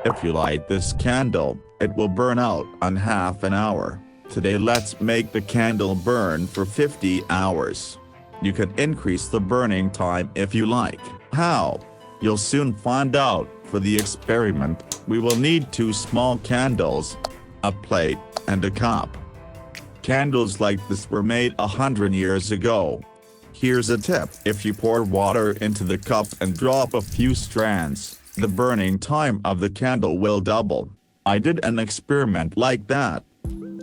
If you light this candle, it will burn out in half an hour. Today let's make the candle burn for 50 hours. You can increase the burning time if you like. How? You'll soon find out. For the experiment, we will need 2 small candles, a plate, and a cup. Candles like this were made 100 years ago. Here's a tip: if you pour water into the cup and drop a few strands, the burning time of the candle will double. I did an experiment like that.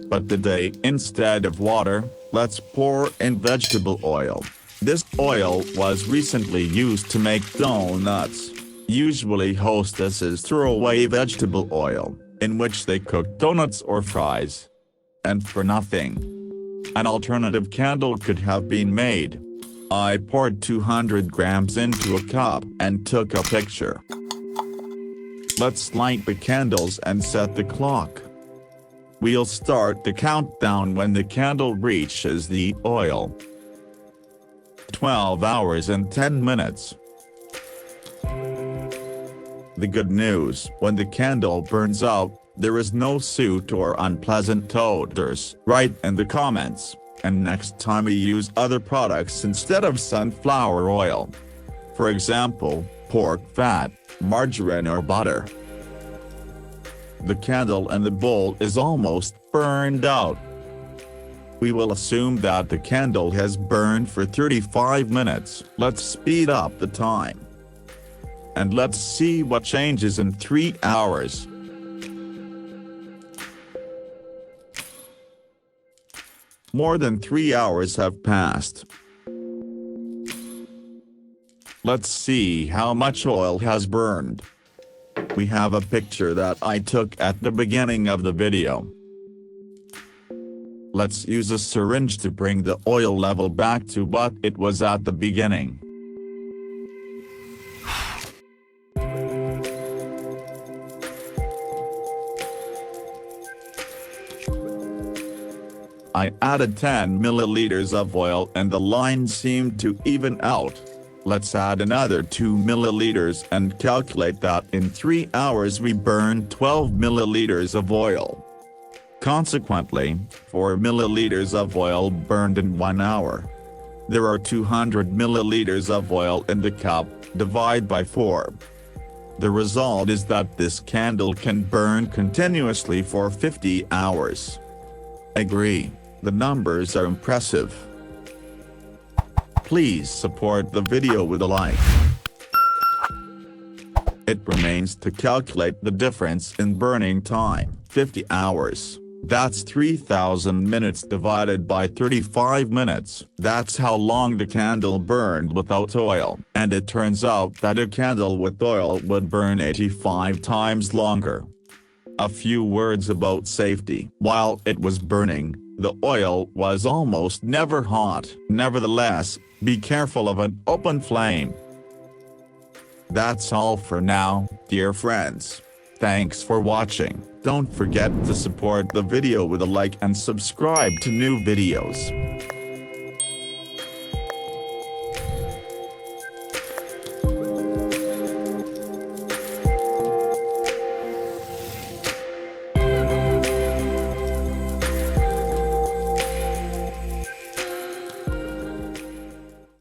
But today, instead of water, let's pour in vegetable oil. This oil was recently used to make doughnuts. Usually hostesses throw away vegetable oil, in which they cook donuts or fries. And for nothing. An alternative candle could have been made. I poured 200 grams into a cup and took a picture. Let's light the candles and set the clock. We'll start the countdown when the candle reaches the oil. 12 hours and 10 minutes. The good news: when the candle burns out, there is no soot or unpleasant odors. Write in the comments, and next time we use other products instead of sunflower oil. For example, pork fat, margarine or butter. The candle in the bowl is almost burned out. We will assume that the candle has burned for 35 minutes. Let's speed up the time. And let's see what changes in 3 hours. More than 3 hours have passed. Let's see how much oil has burned. We have a picture that I took at the beginning of the video. Let's use a syringe to bring the oil level back to what it was at the beginning. I added 10 milliliters of oil and the line seemed to even out. Let's add another 2 milliliters and calculate that in 3 hours we burned 12 milliliters of oil. Consequently, 4 milliliters of oil burned in 1 hour. There are 200 milliliters of oil in the cup. Divide by 4. The result is that this candle can burn continuously for 50 hours. Agree. The numbers are impressive. Please support the video with a like. It remains to calculate the difference in burning time. 50 hours. That's 3,000 minutes divided by 35 minutes. That's how long the candle burned without oil. And it turns out that a candle with oil would burn 85 times longer. A few words about safety. While it was burning, the oil was almost never hot. Nevertheless, be careful of an open flame. That's all for now, dear friends. Thanks for watching. Don't forget to support the video with a like and subscribe to new videos.